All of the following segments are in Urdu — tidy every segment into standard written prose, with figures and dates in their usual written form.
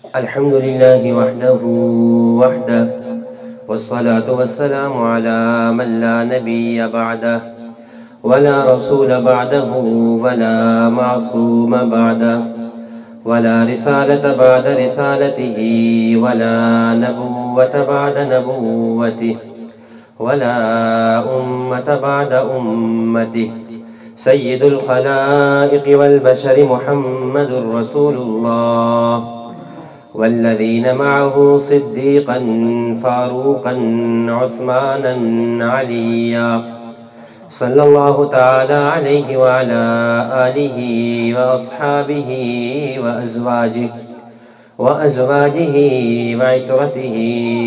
الحمد لله وحده والصلاة والسلام على من لا نبي بعده ولا رسول بعده ولا معصوم بعده ولا رسالة بعد رسالته ولا نبوة بعد نبوته ولا أمة بعد أمته سيد الخلائق والبشر محمد رسول الله والذين معه صديقا فاروقا عثمانا عليا صلى الله تعالى عليه وعلى آله وأصحابه وأزواجه وعترته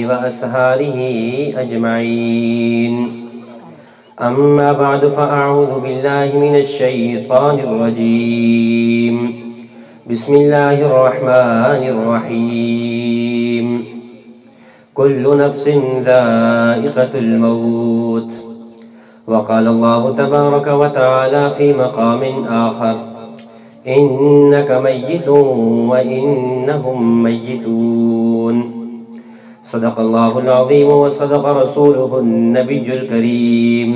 وأسهاره أجمعين. أما بعد فأعوذ بالله من الشيطان الرجيم. بسم الله الرحمن الرحيم. كل نفس ذائقة الموت. وقال الله تبارك وتعالى في مقام آخر: إنك ميت وإنهم ميتون. صدق الله العظيم وصدق رسوله النبي الكريم،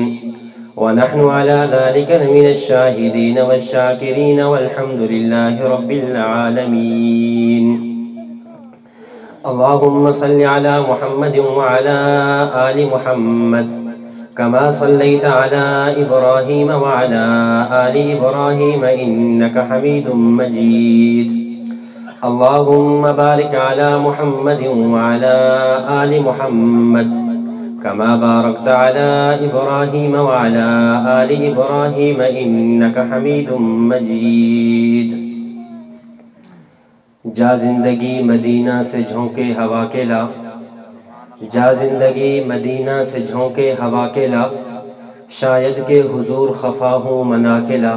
ونحن على ذلك من الشاهدين والشاكرين والحمد لله رب العالمين. اللهم صل على محمد وعلى آل محمد كما صليت على إبراهيم وعلى آل إبراهيم إنك حميد مجيد. اللهم بارك على محمد وعلى آل محمد كما باركت على إبراهيم وعلى آل إبراهيم إنك حميد مجيد. جا زندگی مدینہ سے جھونکے ہوا کے لا، جا زندگی مدینہ سے جھونکے ہوا کے لا، شاید کہ حضور خفا ہوں منا کے لا.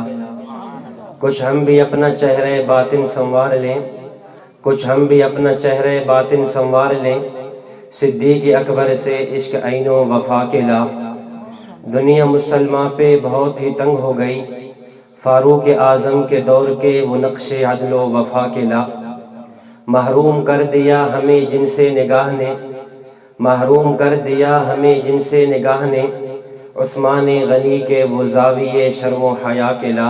کچھ ہم بھی اپنا چہرے باطن سنوار لیں، کچھ ہم بھی اپنا چہرے باطن سنوار لیں، صدیق اکبر سے عشق عین و وفا کے لا. دنیا مسلمہ پہ بہت ہی تنگ ہو گئی، فاروق اعظم کے دور کے وہ نقش عدل و وفا کے لا. محروم کر دیا ہمیں جن سے نگاہ نے، محروم کر دیا ہمیں جن سے نگاہ نے، عثمان غنی کے وہ زاویے شرم و حیا کے لا.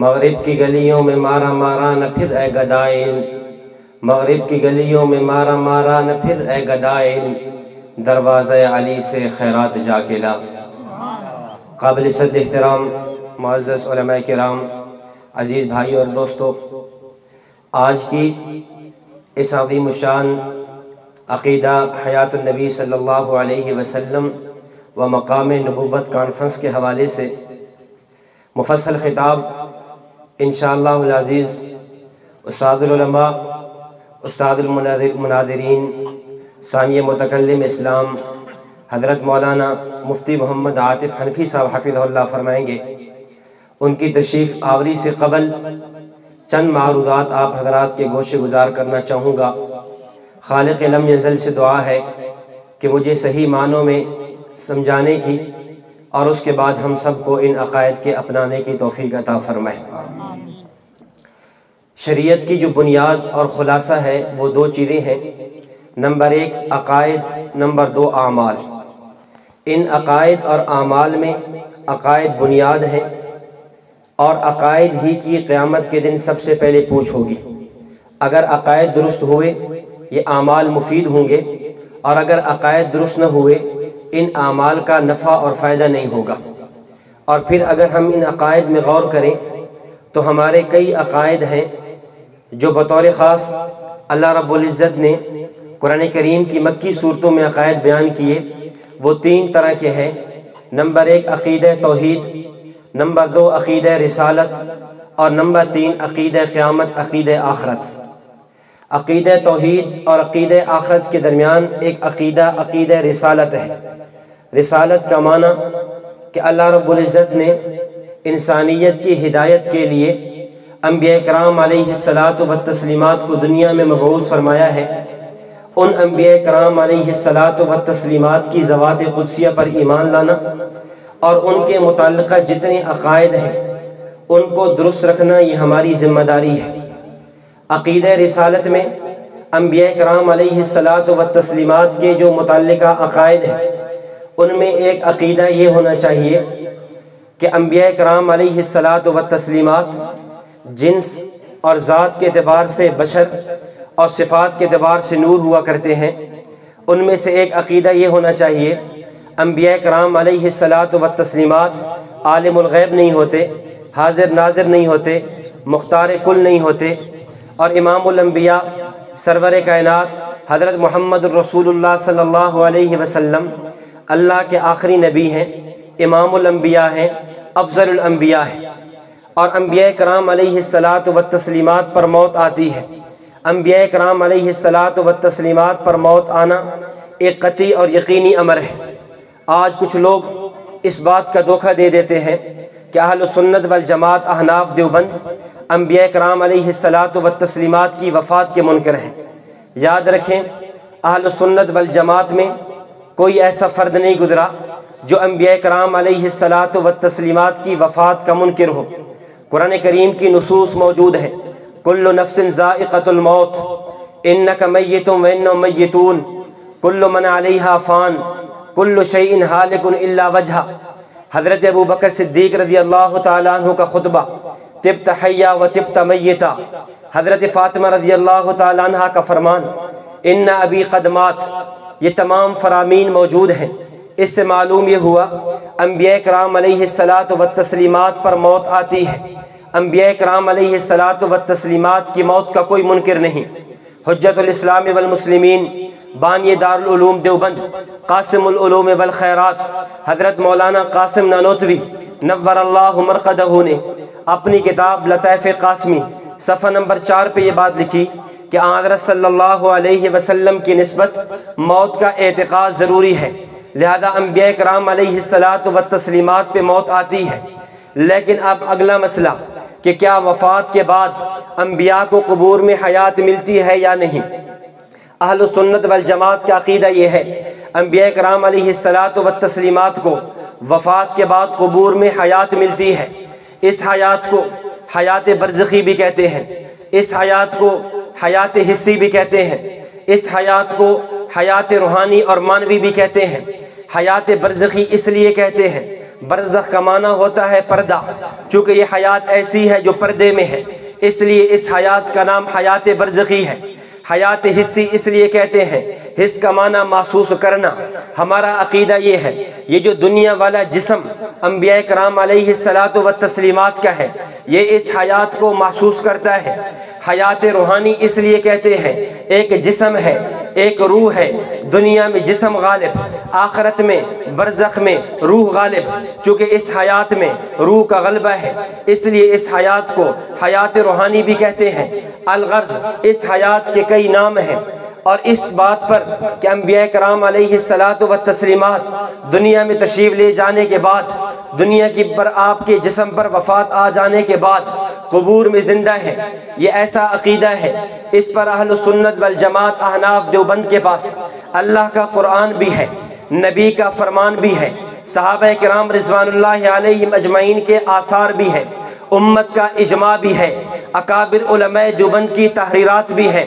مغرب کی گلیوں میں مارا مارا نہ پھر اے گدائن، مغرب کی گلیوں میں مارا مارا نہ پھر اے گدائن، دروازہ علی سے خیرات جا کے لا. قابل صد احترام معزز علماء کرام، عزیز بھائی اور دوستو، آج کی اس عظیم الشان عقیدہ حیات النبی صلی اللہ علیہ وسلم و مقام نبوت کانفرنس کے حوالے سے مفصل خطاب انشاءاللہ العزیز استاد العلماء، استاد المناظرین، ثانی متکلم اسلام حضرت مولانا مفتی محمد عاطف حنفی صاحب حفظہ اللہ فرمائیں گے. ان کی تشریف آوری سے قبل چند معروضات آپ حضرات کے گوشے گزار کرنا چاہوں گا. خالق لم یزل سے دعا ہے کہ مجھے صحیح معنوں میں سمجھانے کی اور اس کے بعد ہم سب کو ان عقائد کے اپنانے کی توفیق عطا فرمائے. شریعت کی جو بنیاد اور خلاصہ ہے وہ دو چیزیں ہیں. نمبر 1 عقائد، نمبر 2 اعمال. ان عقائد اور اعمال میں عقائد بنیاد ہیں، اور عقائد ہی کی قیامت کے دن سب سے پہلے پوچھ ہوگی. اگر عقائد درست ہوئے یہ اعمال مفید ہوں گے، اور اگر عقائد درست نہ ہوئے ان اعمال کا نفع اور فائدہ نہیں ہوگا. اور پھر اگر ہم ان عقائد میں غور کریں تو ہمارے کئی عقائد ہیں جو بطور خاص اللہ رب العزت نے قرآن کریم کی مکی صورتوں میں عقائد بیان کیے. وہ 3 طرح کے ہیں. نمبر 1 عقیدہ توحید، نمبر 2 عقیدہ رسالت، اور نمبر 3 عقیدہ قیامت، عقیدہ آخرت. عقیدہ توحید اور عقیدہ آخرت کے درمیان ایک عقیدہ رسالت ہے. رسالت کا معنی کہ اللہ رب العزت نے انسانیت کی ہدایت کے لیے انبیاء کرام علیہ الصلاۃ والتسلیمات کو دنیا میں مبعوث فرمایا ہے. ان انبیاء کرام علیہ الصلاۃ والتسلیمات کی ذوات قدسیہ پر ایمان لانا اور ان کے متعلقہ جتنے عقائد ہیں ان کو درست رکھنا یہ ہماری ذمہ داری ہے۔ عقیدہ رسالت میں انبیاء کرام علیہ الصلاۃ والتسلیمات کے جو متعلقہ عقائد ہیں ان میں ایک عقیدہ یہ ہونا چاہیے کہ انبیاء کرام علیہ الصلاۃ والتسلیمات جنس اور ذات کے اعتبار سے بشر اور صفات کے اعتبار سے نور ہوا کرتے ہیں۔ ان میں سے ایک عقیدہ یہ ہونا چاہیے انبیاء کرام علیہ الصلاۃ والتسلیمات عالم الغیب نہیں ہوتے، حاضر ناظر نہیں ہوتے، مختار کل نہیں ہوتے، اور امام الانبیاء سرور کائنات حضرت محمد الرسول اللہ صلی اللہ علیہ وسلم اللہ کے آخری نبی ہیں، امام الانبیاء ہیں، افضل الانبیاء ہیں۔ اور انبیاء کرام علیہ الصلاۃ والتسلیمات پر موت آتی ہے۔ انبیاء کرام علیہ الصلاۃ والتسلیمات پر موت آنا ایک قطعی اور یقینی امر ہے۔ آج کچھ لوگ اس بات کا دھوکہ دے دیتے ہیں کہ اہل سنت والجماعت احناف دیوبند انبیاء کرام علیہ الصلاۃ والتسلیمات کی وفات کے منکر ہیں۔ یاد رکھیں، اہل سنت والجماعت میں کوئی ایسا فرد نہیں گزرا جو انبیاء کرام علیہ الصلاۃ والتسلیمات کی وفات کا منکر ہو۔ قرآن کریم کی نصوص موجود ہے، کل نفس ذائقۃ الموت، انک میت وانہم میتون، کل من علیہا فان، کل شیء ہالک الا وجہہ۔ حضرت ابو بکر صدیق رضی اللہ تعالیٰ عنہ کا خطبہ، طبت حیا و طبت میتا۔ حضرت فاطمہ رضی اللہ تعالیٰ عنہ کا فرمان، ان ابی قد مات۔ یہ تمام فرامین موجود ہیں۔ اس سے معلوم یہ ہوا انبیاء کرام علیہ الصلاۃ والتسلیمات پر موت آتی ہے۔ انبیاء کرام علیہ الصلاۃ والتسلیمات کی موت کا کوئی منکر نہیں۔ حجت الاسلام والمسلمین، بانی دارالعلوم دیوبند، قاسم العلوم والخیرات حضرت مولانا قاسم نانوتوی نور اللہ مرقدہ نے اپنی کتاب لطائف قاسمی صفحہ نمبر 4 پہ یہ بات لکھی کہ حضرت صلی اللہ علیہ وسلم کی نسبت موت کا اعتقاد ضروری ہے، لہذا انبیاء کرام علیہ الصلاۃ والتسلیمات پہ موت آتی ہے۔ لیکن اب اگلا مسئلہ کہ کیا وفات کے بعد انبیاء کو قبور میں حیات ملتی ہے یا نہیں؟ اہل سنت والجماعت کا عقیدہ یہ ہے، انبیاء کرام علیہ الصلاۃ والتسلیمات کو وفات کے بعد قبور میں حیات ملتی ہے۔ اس حیات کو حیات برزخی بھی کہتے ہیں، اس حیات کو حیات حسی بھی کہتے ہیں، اس حیات کو حیات روحانی اور مانوی بھی کہتے ہیں۔ حیات برزخی اس لیے کہتے ہیں، برزخ کا معنی ہوتا ہے پردہ، چونکہ یہ حیات ایسی ہے جو پردے میں ہے، اس لیے اس حیات کا نام حیات برزخی ہے۔ حیات حسی اس لیے کہتے ہیں، حس کا معنی محسوس کرنا۔ ہمارا عقیدہ یہ ہے، یہ جو دنیا والا جسم انبیاء کرام علیہ الصلاۃ والتسلیمات کا ہے، یہ اس حیات کو محسوس کرتا ہے۔ حیات روحانی اس لیے کہتے ہیں، ایک جسم ہے، ایک روح ہے، دنیا میں جسم غالب، آخرت میں برزخ میں روح غالب۔ چونکہ اس حیات میں روح کا غلبہ ہے، اس لیے اس حیات کو حیات روحانی بھی کہتے ہیں۔ الغرض اس حیات کے کئی نام ہیں، اور اس بات پر کہ انبیاء کرام علیہ الصلاۃ والتسلیمات دنیا میں تشریف لے جانے کے بعد، دنیا کی پر آپ کے جسم پر وفات آ جانے کے بعد قبور میں زندہ ہیں، یہ ایسا عقیدہ ہے۔ اس پر اہل سنت والجماعت احناف دیوبند کے پاس اللہ کا قرآن بھی ہے، نبی کا فرمان بھی ہے، صحابہ کرام رضوان اللہ علیہم اجمعین کے آثار بھی ہیں، امت کا اجماع بھی ہے، اکابر علماء دیوبند کی تحریرات بھی ہیں،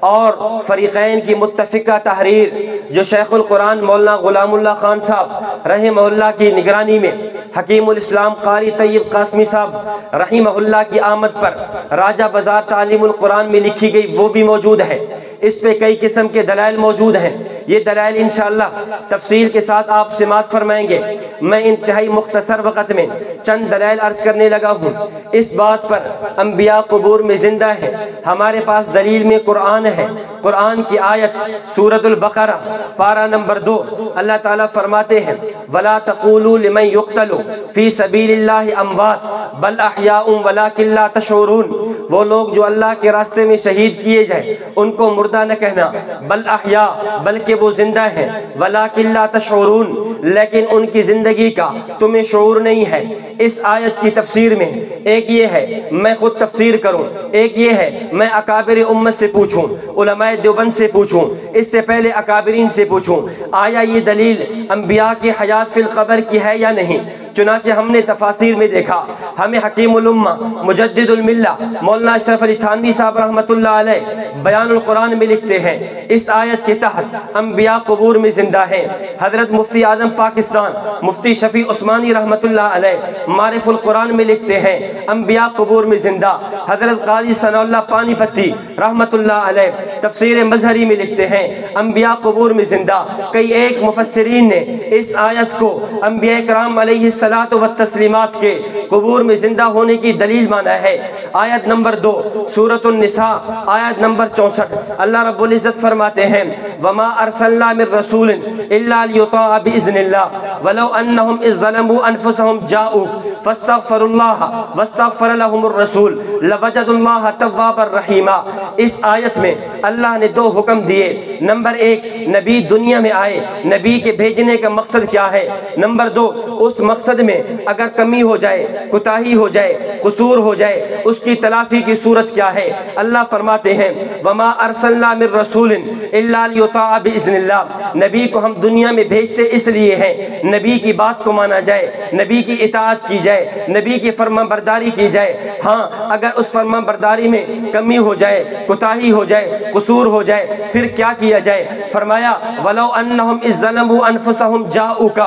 اور فریقین کی متفقہ تحریر جو شیخ القرآن مولانا غلام اللہ خان صاحب رحمہ اللہ کی نگرانی میں حکیم الاسلام قاری طیب قاسمی صاحب رحمہ اللہ کی آمد پر راجہ بازار تعلیم القرآن میں لکھی گئی، وہ بھی موجود ہے۔ اس پہ کئی قسم کے دلائل موجود ہیں، یہ دلائل انشاءاللہ تفصیل کے ساتھ آپ سماعت فرمائیں گے۔ میں انتہائی مختصر وقت میں چند دلائل عرض کرنے لگا ہوں۔ اس بات پر انبیاء قبور میں زندہ ہیں، ہمارے پاس دلیل میں قرآن ہے۔ قرآن کی آیت سورۃ البقرہ پارہ نمبر 2، اللہ تعالیٰ فرماتے ہیں، وَلَا تَقُولُوا لِمَنْ يُقْتَلُ فِي سَبِيلِ اللَّهِ أَمْوَاتٌ بَلْ أَحْيَاءٌ وَلَكِنْ لَا تَشْعُرُونَ۔ وہ لوگ جو اللہ کے راستے میں شہید کیے جائیں ان کو مردہ نہ کہنا، بل احیاء بلکہ وہ زندہ ہیں، وَلَكِنْ لَا تَشْعُرُونَ لیکن ان کی زندگی کا تمہیں شعور نہیں ہے۔ اس آیت کی تفسیر میں ایک یہ ہے میں خود تفسیر کروں، ایک یہ ہے میں اکابر امت سے پوچھوں، علماء دیوبند سے پوچھوں، اس سے پہلے اکابرین سے پوچھوں، آیا یہ دلیل انبیاء کی حیات فی القبر کی ہے یا نہیں؟ چنانچہ ہم نے تفاسیر میں دیکھا، ہمیں حکیم الامہ مجدد الملہ مولانا اشرف علی تھانوی صاحب رحمۃ اللہ علیہ بیان القرآن میں لکھتے ہیں اس آیت کے تحت انبیاء قبور میں زندہ ہیں۔ حضرت مفتی اعظم پاکستان مفتی شفیع عثمانی رحمۃ اللہ علیہ معرف القرآن میں لکھتے ہیں انبیاء قبور میں زندہ۔ حضرت قاضی ثناء اللہ پانی پتی رحمۃ اللہ علیہ تفسیر مظہری میں لکھتے ہیں انبیاء قبور میں زندہ۔ کئی ایک مفسرین نے اس آیت کو انبیاء کرام علیہ الصلاۃ والتسلیمات کے قبور میں زندہ ہونے کی دلیل مانا ہے۔ آیت نمبر 2 سورۃ النساء آیت نمبر 64 اللہ رب العزت فرماتے ہیں وما ارسلنا من رسول الا ليطاع باذن الله ولو انهم اذ ظلموا انفسهم جاءوك فاستغفروا الله واستغفر لهم الرسول لوجدوا الله توابا رحیما۔ اس آیت میں اللہ نے 2 حکم دیے۔ نمبر 1 نبی دنیا میں آئے، نبی کے بھیجنے کا مقصد کیا ہے؟ نمبر 2 اس مقصد میں اگر کمی ہو جائے، کوتاہی ہو جائے، قصور ہو جائے، اس کی تلافی کی صورت کیا ہے؟ اللہ فرماتے ہیں وما ارسلنا من رسول الا ليطاع باذن الله، نبی کو ہم دنیا میں بھیجتے اس لیے ہیں نبی کی بات کو مانا جائے، نبی کی اطاعت کی جائے، نبی کی فرمان برداری کی جائے۔ ہاں اگر اس فرمان برداری میں کمی ہو جائے، کوتاہی ہو جائے، قصور ہو جائے، پھر کیا کیا جائے؟ فرمایا ولو انہم اذ ظلموا انفسہم جاؤک،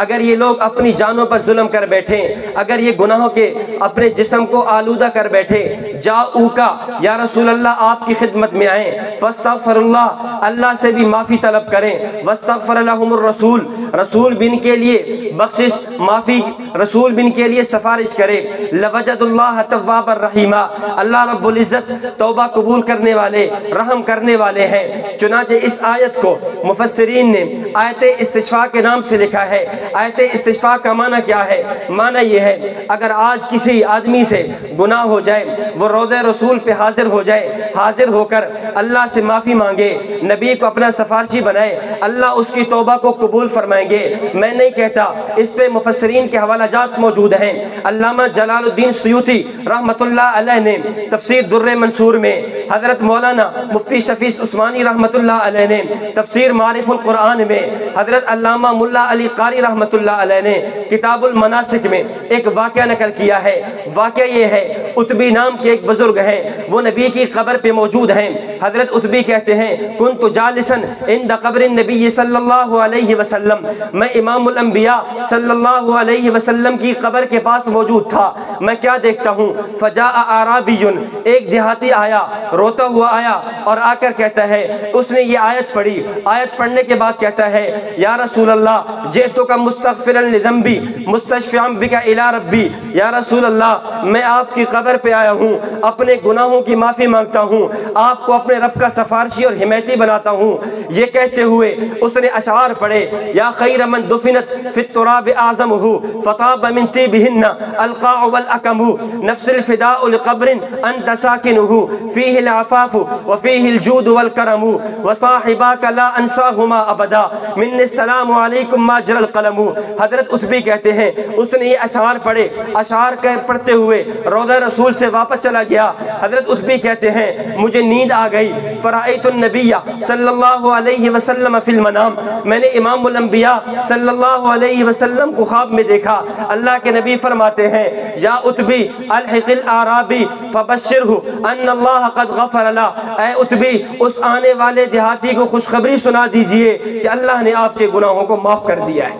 اگر یہ لوگ اپنی جانوں پر ظلم کر بیٹھے، اگر یہ گناہوں کے اپنے جسم کو آلودہ کر بیٹھے، جاؤک یا رسول اللہ آپ کی خدمت میں آئیں، فاستغفر اللہ اللہ سے بھی معافی طلب کریں، واستغفر لهم الرسول رسول بن کے لیے بخشش معافی، رسول بن کے لیے سفارش کرے، لوجد اللہ توابا رحیما، اللہ رب العزت توبہ قبول کرنے والے، رحم کرنے والے ہیں۔ چنانچہ اس آیت کو مفسرین نے آیت استشفاء کے نام سے لکھا ہے۔ آیت استشفاء کا معنی کیا ہے؟ معنی یہ ہے اگر آج کسی آدمی سے گناہ ہو جائے، وہ روضہ رسول پہ حاضر ہو جائے، حاضر ہو کر اللہ سے معافی مانگے، نبی کو اپنا سفارشی بنائے، اللہ اس کی توبہ کو قبول فرمائیں گے۔ میں نہیں کہتا، اس پہ مفسرین کے حوالہ جات موجود ہیں۔ علامہ جلال الدین سیوطی رحمۃ اللہ علیہ نے تفسیر در منصور میں، حضرت مولانا مفتی شفیع عثمانی رحمۃ اللہ علیہ نے تفسیر معرف القرآن میں، حضرت علامہ ملا علی قاری رحمۃ اللہ علیہ نے کتاب المناسک میں ایک واقعہ نقل کیا ہے۔ واقعہ یہ ہے عتبی نام کے ایک بزرگ ہیں، وہ نبی کی قبر پہ موجود ہیں۔ حضرت عتبی کہتے ہیں کنت جالسا عند قبر النبی صلی اللہ علیہ وسلم، میں امام الانبیاء صلی اللہ علیہ وسلم کی قبر کے پاس موجود تھا۔ میں کیا دیکھتا ہوں؟ فجاء اعرابی، ایک دیہاتی آیا، روتا ہوا آیا اور آ کر کہتا ہے، اس نے یہ آیت پڑھی، آیت پڑھنے کے بعد کہتا ہے یا رسول اللہ جئتک مستغفرا لذنبی مستشفعا بک الی ربی، یا رسول اللہ میں آپ کی قبر پہ آیا ہوں، اپنے گناہوں کی معافی مانگتا ہوں، آپ کو اپنے رب کا سفارشی اور حمایتی بناتا ہوں۔ یہ کہتے ہوئے اس نے اشعار پڑھے یا خیر من دفنت فی التراب اعظمہ فطاب من طیبہن القاع والاکم نفس الفداء لقبر انت ساکنہ فیہ العفاف وفیہ الجود والکرم وصاحباک لا انساہما ابدا من السلام علیکم ما جرى القلم۔ حضرت عتبی کہتے ہیں اس نے یہ اشعار پڑھے، اشعار پڑھتے ہوئے روضہ رسول سے واپس چلا گیا۔ حضرت عتبی کہتے ہیں مجھے نیند آ گئی، فرأیت النبی صلی اللہ علیہ وسلم فی المنام، میں نے امام الانبیاء صلی اللہ علیہ وسلم کو خواب میں دیکھا۔ اللہ کے نبی فرماتے ہیں یا عتبی الحق الاعرابی فبشرہ ان اللہ قد غفر له، اے عتبی اس آنے والے دیہاتی کو خوشخبری سنا دیجئے کہ اللہ نے آپ کے گناہوں کو معاف کر دیا ہے۔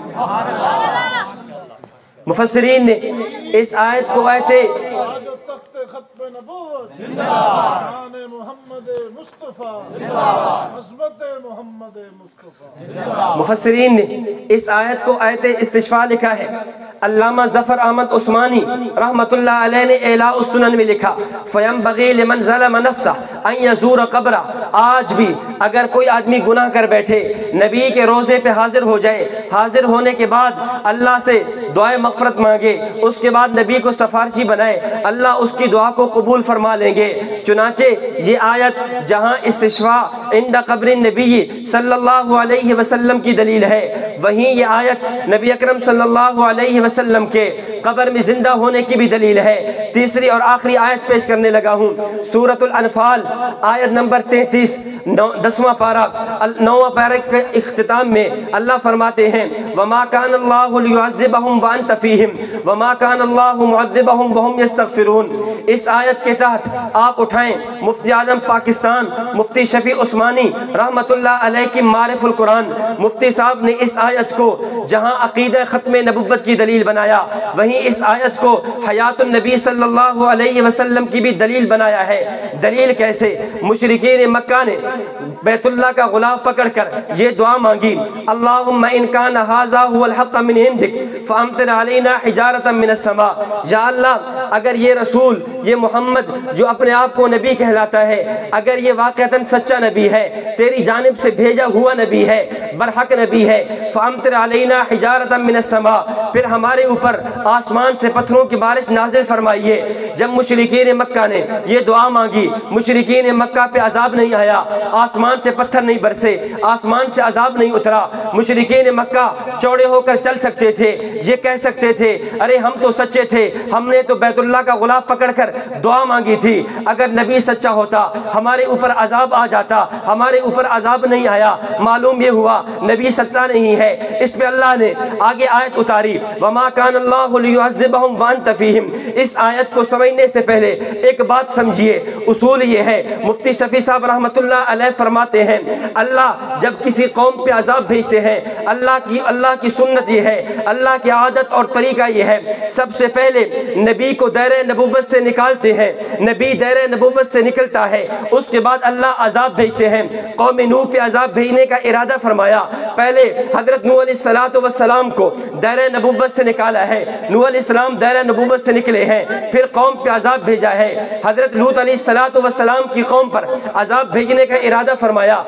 مفسرین نے اس آیت کو آیت ختم نبوت شان محمد مصطفیٰ عظمت محمد مصطفیٰ، مفسرین نے اس آیت کو آیت استشفاء لکھا ہے۔ علامہ ظفر احمد عثمانی رحمۃ اللہ علیہ نے اعلاء السنن میں لکھا فینبغی لمن ظلم نفسہ ان یزور قبرہ، آج بھی اگر کوئی آدمی گناہ کر بیٹھے، نبی کے روزے پہ حاضر ہو جائے، حاضر ہونے کے بعد اللہ سے دعائے مغفرت مانگے، اس کے بعد نبی کو سفارشی بنائے، اللہ اس کی دعا کو قبول فرما لیں گے۔ چنانچہ یہ آیت جہاں استشفاء عند قبر النبی صلی اللہ علیہ وسلم کی دلیل ہے، وہیں یہ آیت نبی اکرم صلی اللہ علیہ وسلم کے قبر میں زندہ ہونے کی بھی دلیل ہے۔ تیسری اور آخری آیت پیش کرنے لگا ہوں، سورۃ الانفال آیت نمبر 33، 10واں پارہ، 9واں پارہ کے اختتام میں اللہ فرماتے ہیں وَمَا كَانَ اللَّهُ لِيُعَذِّبَهُمْ وانت فیہم وما کان اللہ معذبہم وہم یستغفرون۔ اس آیت کے تحت آپ اٹھائیں مفتی اعظم پاکستان مفتی شفیع عثمانی رحمت اللہ علیہ کی معرف القرآن، مفتی صاحب نے اس آیت کو جہاں عقیدہ ختم نبوت کی دلیل بنایا، وہیں اس آیت کو حیات النبی صلی اللہ علیہ وسلم کی بھی دلیل بنایا ہے۔ دلیل کیسے؟ مشرکین مکہ نے بیت اللہ کا غلاف پکڑ کر یہ دعا مانگی، اللہم ان کان ھذا ھو الحق من عندک فامطر علینا حجارۃ من السماء۔ یا اللہ اگر یہ رسول یہ محمد جو اپنے آپ کو نبی کہلاتا ہے، اگر یہ واقعتاً سچا نبی ہے، تیری جانب سے بھیجا ہوا نبی ہے، برحق نبی ہے، فامطر علینا حجارۃ من السماء، پھر ہمارے اوپر آسمان سے پتھروں کی بارش نازل فرمائیے۔ جب مشرکین مکہ نے یہ دعا مانگی، مشرکین مکہ پہ عذاب نہیں آیا، آسمان سے پتھر نہیں برسے، آسمان سے عذاب نہیں اترا۔ مشرکین مکہ چوڑے ہو کر چل سکتے تھے، یہ کہہ سکتے تھے ارے ہم تو سچے تھے، ہم نے تو بیت اللہ کا غلاف پکڑ کر دعا مانگی تھی، اگر نبی سچا ہوتا ہمارے اوپر عذاب آ جاتا، ہمارے اوپر عذاب نہیں آیا۔ معلوم یہ ہوا نبی سچا نہیں ہے۔ اس پہ اللہ نے آگے آیت اتاری، وما کان اللہ لیعذبہم وانت فیہم۔ اس آیت کو سمجھنے سے پہلے ایک بات سمجھیے، اصول یہ ہے، مفتی شفیع صاحب رحمت اللہ علیہ فرماتے ہیں اللہ جب کسی قوم پہ عذاب بھیجتے ہیں، اللہ کی سنت یہ ہے، اللہ کی عادت اور طریقہ یہ ہے، سب سے پہلے نبی کو دائرہ نبوت سے نکالتے ہیں، نبی دائرہ نبوت سے نکلتا ہے، اس کے بعد اللہ عذاب بھیجتے ہیں۔ قوم نوح پہ عذاب بھیجنے کا ارادہ فرمایا، پہلے حضرت نوح علیہ السلام کو دائرہ نبوت سے نکالا ہے، نوح علیہ السلام دائرہ نبوت سے نکلے ہیں، پھر قوم پہ عذاب بھیجا ہے۔ حضرت لوط علیہ السلام کی قوم پر عذاب بھیجنے کا ارادہ فرمایا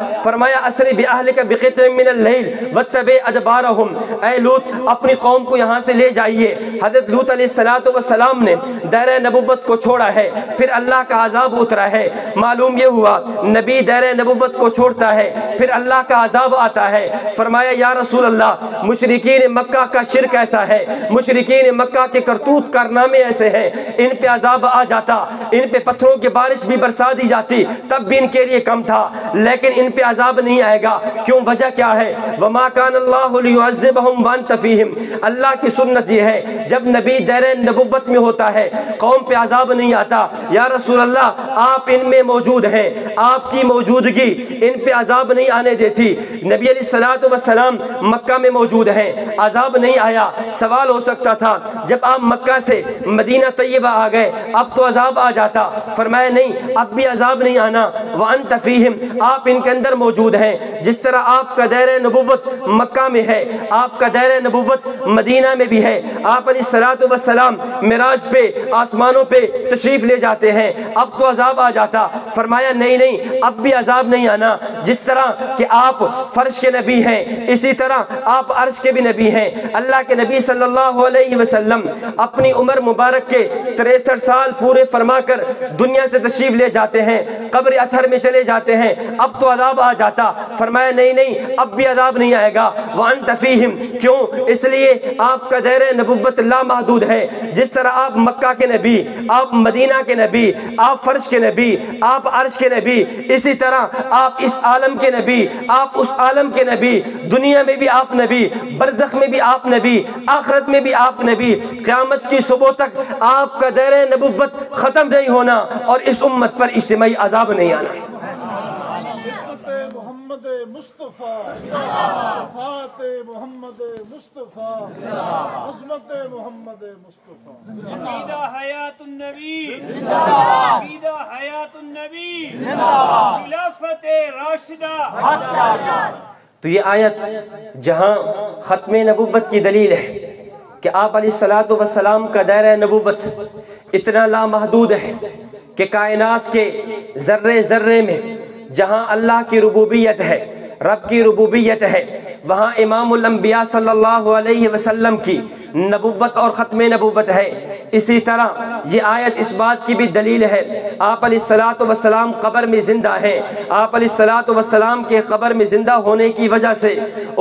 اسری بأہلک بقطع من اللیل واتبع ادبارہم، اے لوط اپنی قوم کو یہاں سے لے جائیے۔ حضرت لوط علیہ السلام نے دائرہ نبوت کو چھوڑا ہے، پھر اللہ کا عذاب اترا ہے۔ معلوم یہ ہوا نبی دائرہ نبوت کو چھوڑتا ہے، پھر اللہ کا عذاب آتا ہے۔ فرمایا یا رسول اللہ مشرکین مکہ کا شرک ایسا ہے، مشرکین مکہ کے کرتوت کارنامے ایسے ہیں، ان پہ عذاب آ جاتا، ان پہ پتھروں کی بارش بھی برسا دی جاتی تب بھی ان کے لیے کم تھا، لیکن ان پہ عذاب نہیں آئے گا۔ کیوں؟ وجہ کیا ہے؟ وما کان اللہ لیعذبہم وانت فیہم۔ اللہ کی سنت یہ ہے جب نبی دائرہ نبوت میں ہوتا ہے قوم پہ عذاب نہیں آتا۔ یا رسول اللہ آپ ان میں موجود ہیں، آپ کی موجودگی ان پہ عذاب نہیں آنے دیتی۔ نبی علیہ السلام مکہ میں موجود ہیں، عذاب نہیں آیا۔ سوال ہو سکتا تھا جب آپ مکہ سے مدینہ طیبہ آ گئے اب تو عذاب آ جاتا، فرمایا نہیں اب بھی عذاب نہیں آنا، وانت فیہم، آپ ان کے اندر موجود ہیں۔ جس طرح آپ کا دائرہ نبوت مکہ میں ہے، آپ کا دائرہ نبوت مدینہ میں بھی ہے۔ آپ علیہ السلام معراج پہ آسمانوں پہ تشریف لے جاتے ہیں، اب تو عذاب آ جاتا، فرمایا نہیں اب بھی عذاب نہیں آنا۔ جس طرح کہ آپ فرش کے نبی ہیں اسی طرح آپ عرش کے بھی نبی ہیں۔ اللہ کے نبی صلی اللہ علیہ وسلم اپنی عمر مبارک کے 63 سال پورے فرما کر دنیا سے تشریف لے جاتے ہیں، قبر اطہر میں چلے جاتے ہیں، اب تو عذاب آ جاتا، فرمایا نہیں اب بھی عذاب نہیں آئے گا۔ وانت فیہم، کیوں؟ اس لیے آپ کا دائرہ نبوت لامحدود ہے۔ جس طرح آپ مکہ کے نبی، آپ مدینہ کے نبی، آپ فرش کے نبی، آپ عرش کے نبی، اسی طرح آپ اس عالم کے نبی، آپ اس عالم کے نبی، دنیا میں بھی آپ نبی، برزخ میں بھی آپ نبی، آخرت میں بھی آپ نبی، قیامت کی صبح تک آپ کا دائرہ نبوت ختم نہیں ہونا اور اس امت پر اجتماعی عذاب نہیں آنا۔ محمد مصطفیٰ، شفاعت محمد مصطفیٰ، عظمت محمد مصطفیٰ۔ عقیدہ حیات النبی، عقیدہ حیات النبی، خلافت راشدہ۔ تو یہ آیت جہاں ختم نبوت کی دلیل ہے کہ آپ علیہ السلام کا دائرہ نبوت اتنا لامحدود ہے کہ کائنات کے ذرے ذرے میں جہاں اللہ کی ربوبیت ہے، رب کی ربوبیت ہے، وہاں امام الانبیاء صلی اللہ علیہ وسلم کی نبوت اور ختم نبوت ہے۔ اسی طرح یہ آیت اس بات کی بھی دلیل ہے، آپ علیہ الصلوۃ والسلام قبر میں زندہ ہیں، آپ علیہ الصلوۃ والسلام کے قبر میں زندہ ہونے کی وجہ سے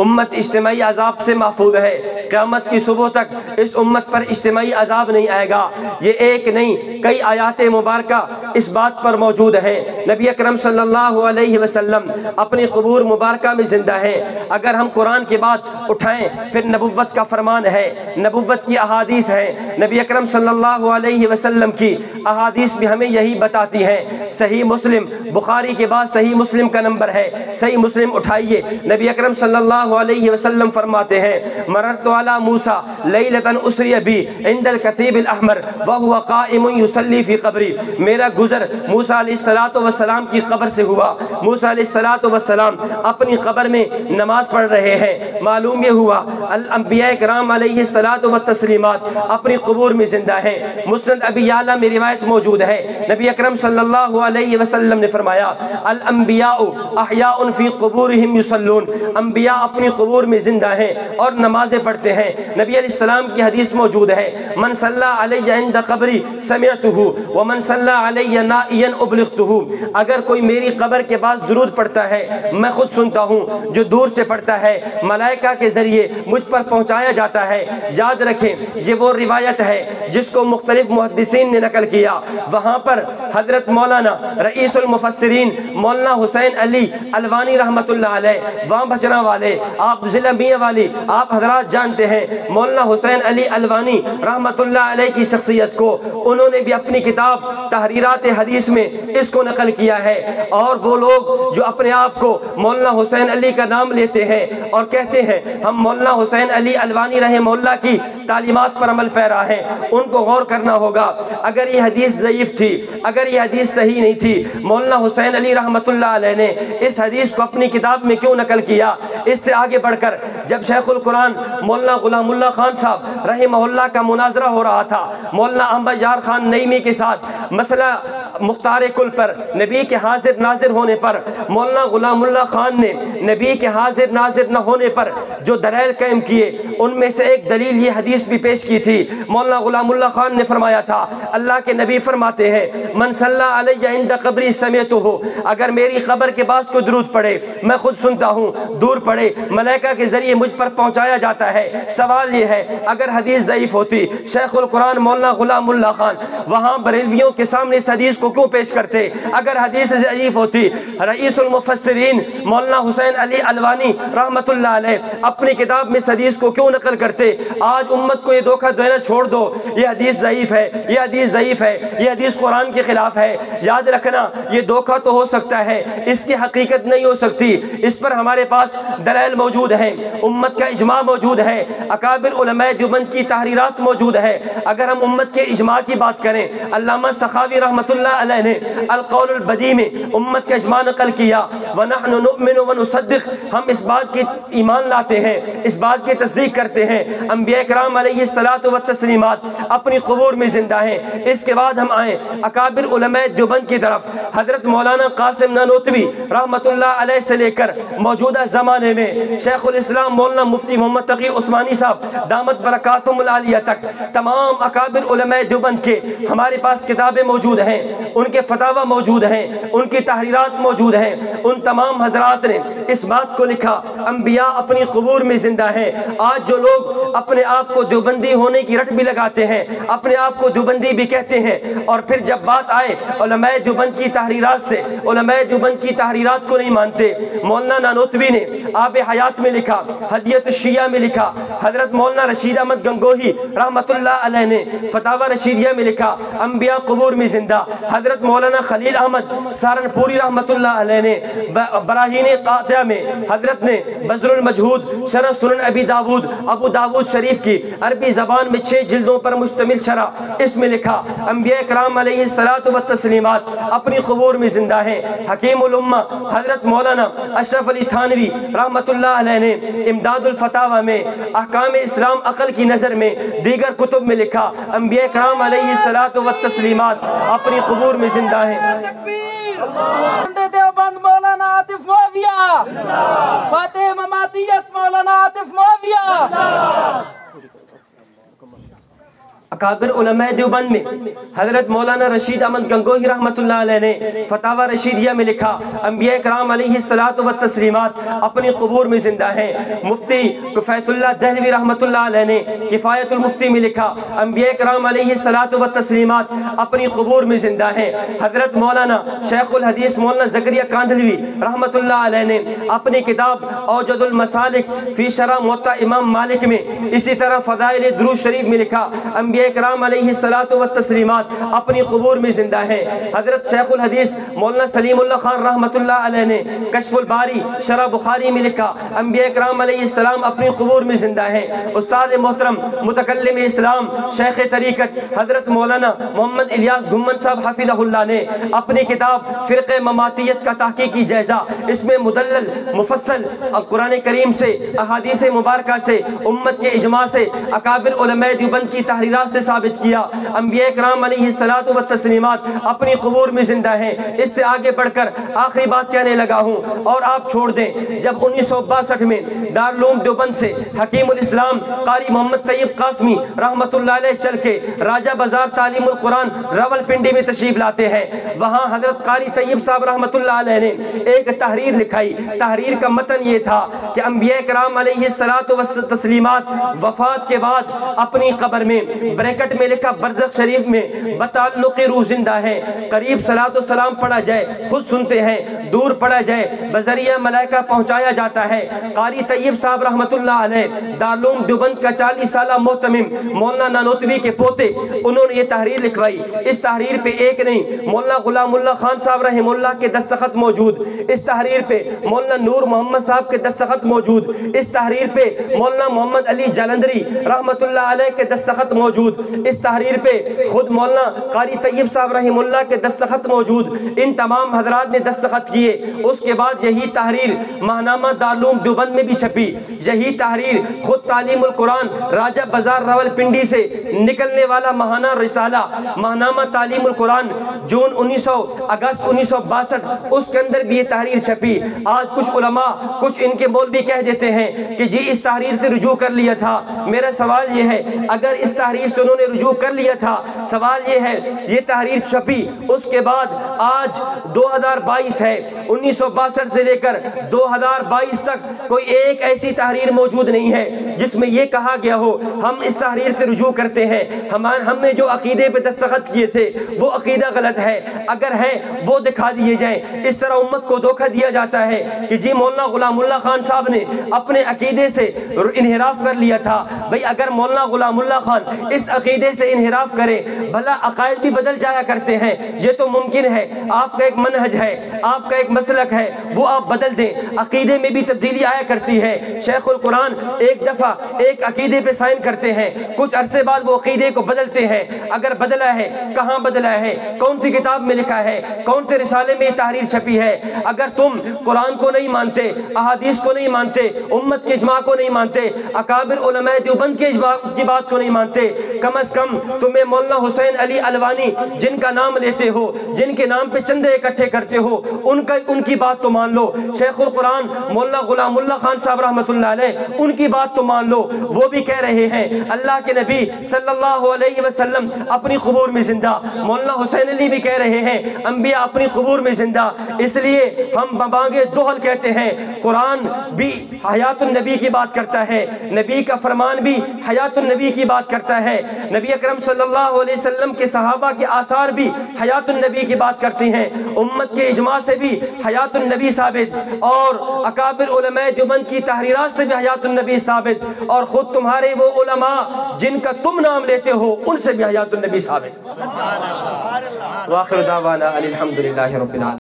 امت اجتماعی عذاب سے محفوظ ہے، قیامت کی صبح تک اس امت پر اجتماعی عذاب نہیں آئے گا۔ یہ ایک نہیں کئی آیات مبارکہ اس بات پر موجود ہیں۔ نبی اکرم صلی اللہ علیہ وسلم اپنی قبور مبارکہ میں زندہ ہیں۔ اگر ہم قرآن کی بات اٹھائیں پھر نبوت کا فرمان ہے، نبوت کی احادیث ہیں، نبی اکرم صلی اللہ علیہ وسلم کی احادیث بھی ہمیں یہی بتاتی ہیں۔ صحیح مسلم، بخاری کے بعد صحیح مسلم کا نمبر ہے، صحیح مسلم اٹھائیے، نبی اکرم صلی اللہ علیہ وسلم فرماتے ہیں مررت علی موسیٰ لیلۃ اسری بی عند الکثیب الاحمر وہو قائم یصلی فی قبری، میرا گزر موسیٰ علیہ السلام کی قبر سے ہوا، موسیٰ علیہ السلام اپنی قبر میں نماز پڑھ رہے ہیں۔ معلوم یہ ہوا الانبیاء کرام علیہ الصلوۃ والتسلیمات اپنی قبور میں زندہ ہیں۔ مسند ابی یعلا میں روایت موجود ہے، نبی اکرم صلی اللہ علیہ وسلم نے فرمایا الانبیاء احیاء فی قبورہم یصلون، انبیاء اپنی قبور میں زندہ ہیں اور نمازیں پڑھتے ہیں۔ نبی علیہ السلام کی حدیث موجود ہے من صلی علی عند قبری سمعتہ ومن صلی علی نائیا ابلغتہ، اگر کوئی میری قبر کے پاس درود پڑھتا ہے میں خود سنتا ہوں، جو دور سے پڑھتا ہے ملائکہ کے ذریعے مجھ پر پہنچایا جاتا ہے۔ یاد رکھیں یہ وہ روایت ہے جس کو مختلف محدثین نے نقل کیا، وہاں پر حضرت مولانا رئیس المفسرین مولانا حسین علی الوانی رحمت اللہ علیہ، وہاں بچنا والے، آپ ضلع میاں والی آپ حضرات جانتے ہیں مولانا حسین علی الوانی رحمت اللہ علیہ کی شخصیت کو، انہوں نے بھی اپنی کتاب تحریرات حدیث میں اس کو نقل کیا ہے۔ اور وہ لوگ جو اپنے آپ کو مولانا حسین علی کا نام لیتے ہیں اور کہتے ہیں ہم مولانا حسین علی الوانی رحمہ اللہ کی تعلیمات پر عمل پیرا ہیں، ان کو غور کرنا ہوگا۔ اگر یہ حدیث ضعیف تھی، اگر یہ حدیث صحیح نہیں تھی، مولانا حسین علی رحمت اللہ علیہ نے اس حدیث کو اپنی کتاب میں کیوں نقل کیا؟ اس سے آگے بڑھ کر جب شیخ القرآن مولانا غلام اللہ خان صاحب رحمہ اللہ کا مناظرہ ہو رہا تھا مولانا احمد یار خان نعیمی کے ساتھ مسئلہ مختار کل پر، نبی کے حاضر ناظر ہونے پر، مولانا غلام اللہ خان نے نبی کے حاضر ناظر نہ ہونے پر جو دلائل قائم کیے ان میں سے ایک دلیل یہ حدیث بھی پیش کی تھی۔ مولانا غلام اللہ خان نے فرمایا تھا اللہ کے نبی فرماتے ہیں من صلی علی عند قبری سمعتہ، اگر میری قبر کے پاس کوئی درود پڑھے میں خود سنتا ہوں، دور پڑھے ملائکہ کے ذریعے مجھ پر پہنچایا جاتا ہے۔ سوال یہ ہے اگر حدیث ضعیف ہوتی شیخ القرآن مولانا غلام اللہ خان وہاں بریلویوں کے سامنے اس حدیث کو کیوں پیش کرتے؟ اگر حدیث ضعیف ہوتی رئیس المفسرین مولانا حسین علی الوانی رحمت اللہ علیہ اپنی کتاب میں اس حدیث کو کیوں نقل کرتے؟ آج امت کو یہ دھوکہ دینا چھوڑ دو، یہ حدیث ضعیف ہے، یہ حدیث ضعیف ہے، یہ حدیث قرآن کے خلاف ہے۔ یاد رکھنا یہ دھوکہ تو ہو سکتا ہے، اس کی حقیقت نہیں ہو سکتی، اس پر ہمارے پاس دلائل موجود ہیں، امت کا اجماع موجود ہے، اکابر علماء دیوبند کی تحریرات موجود ہے۔ اگر ہم امت کے اجماع کی بات کریں، علامہ سخاوی رحمت اللہ علیہ نے القول البدیع میں امت کا اجماع نقل کیا وَنَحْنُ نُؤْمِنُ وَنُصَدِّقُ، ہم اس بات کی ایمان لاتے ہیں، اس بات کی تصدیق کرتے ہیں انبیاء کرام علیہ الصلوۃ والتسلیمات اپنی قبور میں زندہ ہیں۔ اس کے بعد ہم آئیں اکابر علماء دیوبند کی طرف، حضرت مولانا قاسم نانوتوی رحمت اللہ علیہ سے لے کر موجودہ زمانے میں شیخ الاسلام مولانا مفتی محمد تقی عثمانی صاحب دامت برکاتہم العالیہ تک تمام اکابر علماء دیوبند کے ہمارے پاس کتابیں موجود ہیں، ان کے فتاوی موجود ہیں، ان کی تحریرات موجود ہیں۔ ان تمام حضرات نے اس بات کو لکھا انبیاء اپنی قبور میں زندہ ہیں۔ آج جو لوگ اپنے آپ کو دیوبندی ہونے کی رٹ بھی لگاتے ہیں، اپنے آپ کو دیوبندی بھی کہتے ہیں، اور پھر جب بات آئے علماء دیوبند کی تحریرات سے علماء دیوبند کی تحریرات کو نہیں مانتے۔ مولانا نانوتوی نے آب حیات میں لکھا، ہدیت الشیعہ میں لکھا، حضرت مولانا رشید احمد گنگوہی رحمت اللہ علیہ نے فتاوی رشیدیہ میں لکھا انبیاء قبور میں زندہ، حضرت مولانا خلیل احمد سہارنپوری رحمت اللہ علیہ نے براہین قاطعہ میں حضرت نے بذل المجہود شرح سنن ابو داود شریف کی عربی زبان میں 6 جلدوں پر مشتمل شرح، اس میں لکھا انبیاء کرام علیہ الصلوۃ والتسلیمات اپنی قبور میں زندہ ہیں۔ حکیم الامہ حضرت مولانا اشرف علی تھانوی رحمت اللہ علیہ نے امداد الفتاوی میں احکام اسلام عقل کی نظر میں دیگر کتب میں لکھا انبیاء کرام علیہ الصلوۃ والتسلیمات اپنی قبور میں زندہ ہیں۔ دیوبند مولانا عاطف معاویہ، فاتح مماتیت مولانا عاطف معاویہ۔ اکابر علماء دیوبند میں حضرت مولانا رشید احمد گنگوہی رحمۃ اللہ علیہ نے فتاوی رشیدیہ میں لکھا انبیاء کرام علیہ الصلوۃ والتسلیمات اپنی قبور میں زندہ ہیں۔ مفتی کفایت اللہ دہلوی رحمۃ اللہ علیہ نے کفایت المفتی میں لکھا انبیاء کرام علیہ الصلوۃ والتسلیمات اپنی قبور میں زندہ ہیں۔ حضرت مولانا شیخ الحدیث مولانا زکریا کاندھلوی رحمۃ اللہ علیہ نے اپنی کتاب اوجد المسالک فی شرح موطا امام مالک میں اسی طرح فضائل درود شریف میں لکھا انبیاء کرام علیہ الصلوۃ والتسلیمات اپنی قبور میں زندہ ہیں۔ حضرت شیخ الحدیث مولانا سلیم اللہ خان رحمۃ اللہ علیہ نے کشف الباری شرح بخاری میں لکھا انبیاء کرام علیہ السلام اپنی قبور میں زندہ ہیں۔ استاد محترم متکلم اسلام شیخ طریقت حضرت مولانا محمد الیاس گھمن صاحب حفظہ اللہ نے اپنی کتاب فرقہ مماتیت کا تحقیقی جائزہ اس میں مدلل مفصل قرآن کریم سے احادیث مبارکہ سے امت کے اجماع سے اکابر علماء دیوبند کی تحریرات سے ثابت کیا انبیاء کرام علیہ الصلوۃ والتسلیمات اپنی قبور میں زندہ ہیں۔ اس سے آگے بڑھ کر آخری بات کہنے لگا ہوں اور آپ چھوڑ دیں، جب 1962 میں دارالعلوم دیوبند سے حکیم الاسلام قاری محمد طیب قاسمی رحمۃ اللہ علیہ چل کے راجہ بازار تعلیم القرآن راولپنڈی میں تشریف لاتے ہیں، وہاں حضرت قاری طیب صاحب رحمۃ اللہ علیہ نے ایک تحریر لکھائی۔ تحریر کا متن یہ تھا کہ انبیاء کرام علیہ الصلوۃ والتسلیمات وفات کے بعد اپنی قبر میں بریکٹ میں لکھا برزخ شریف میں بتعلق روح زندہ ہیں، قریب صلاۃ و سلام پڑھا جائے خود سنتے ہیں، دور پڑھا جائے بذریعہ ملائکہ پہنچایا جاتا ہے۔ قاری طیب صاحب رحمۃ اللہ علیہ دارالعلوم دیوبند کا 40 سالہ محتمم مولانا نانوتوی کے پوتے، انہوں نے یہ تحریر لکھوائی۔ اس تحریر پہ ایک نہیں مولانا غلام اللہ خان صاحب رحم اللہ کے دستخط موجود، اس تحریر پہ مولانا نور محمد صاحب کے دستخط موجود، اس تحریر پہ مولانا محمد علی جالندری رحمۃ اللہ علیہ کے دستخط موجود، اس تحریر پہ خود مولانا قاری طیب صاحب رحم اللہ کے دستخط موجود۔ ان تمام حضرات نے دستخط کیے۔ اس کے بعد یہی تحریر ماہنامہ دارالعلوم دیوبند میں بھی چھپی، یہی تحریر خود تعلیم القرآن راجہ بازار راولپنڈی سے نکلنے والا ماہانہ رسالہ ماہنامہ تعلیم القرآن جون اگست 1962 اس کے اندر بھی یہ تحریر چھپی۔ آج کچھ علماء کچھ ان کے مولوی کہہ دیتے ہیں کہ جی اس تحریر سے رجوع کر لیا تھا۔ میرا سوال یہ ہے اگر اس تحریر سے انہوں نے رجوع کر لیا تھا، سوال یہ ہے یہ تحریر چھپی اس کے بعد آج 2022 ہے، 1962 سے لے کر 2022 تک کوئی ایک ایسی تحریر موجود نہیں ہے جس میں یہ کہا گیا ہو ہم اس تحریر سے رجوع کرتے ہیں، ہم نے جو عقیدے پہ دستخط کیے تھے وہ عقیدہ غلط ہے، اگر ہے وہ دکھا دیے جائیں۔ اس طرح امت کو دھوکہ دیا جاتا ہے کہ جی مولانا غلام اللہ خان صاحب نے اپنے عقیدے سے انحراف کر لیا تھا۔ بھئی اگر مولانا غلام اللہ خان اس عقیدے سے انحراف کرے، بھلا عقائد بھی بدل جایا کرتے ہیں، یہ تو ممکن ہے۔ آپ کا ایک منہج ہے، آپ کا ایک مسلک ہے، وہ آپ بدل دیں، عقیدے میں بھی تبدیلی آیا کرتی ہے۔ شیخ القرآن ایک دفعہ ایک عقیدے پہ سائن کرتے ہیں، کچھ عرصے بعد وہ عقیدے کو بدلتے ہیں، اگر بدلا ہے کہاں بدلا ہے، کون سی کتاب میں لکھا ہے، کون سے رسالے میں یہ تحریر چھپی ہے؟ اگر تم قرآن کو نہیں مانتے، احادیث کو نہیں مانتے، امت کے اجماع کو نہیں مانتے، اکابر علماء دیوبند کے اجماع کی بات کو نہیں مانتے، کم از کم تمہیں مولانا حسین علی الوانی جن کا نام لیتے ہو، جن کے نام پہ چندے اکٹھے کرتے ہو، ان کی بات تو مان لو۔ شیخ القرآن مولانا غلام اللہ خان صاحب رحمۃ اللہ علیہ ان کی بات تو مان لو، وہ بھی کہہ رہے ہیں اللہ کے نبی صلی اللہ علیہ وسلم اپنی قبور میں زندہ، مولانا حسین علی بھی کہہ رہے ہیں انبیاء اپنی قبور میں زندہ۔ اس لیے ہم بانگے دوہل کہتے ہیں، قرآن بھی حیات النبی کی بات کرتا ہے، نبی کا فرمان بھی حیات النبی کی بات کرتا ہے، نبی اکرم صلی اللہ علیہ وسلم کے صحابہ کے آثار بھی حیات النبی کی بات کرتے ہیں، امت کے اجماع سے بھی حیات النبی ثابت، اور اکابر علماء دیوبند کی تحریرات سے بھی حیات النبی ثابت، اور خود تمہارے وہ علماء جن کا تم نام لیتے ہو ان سے بھی حیات النبی ثابت۔ وآخر دعوانا الحمدللہ رب العالمین۔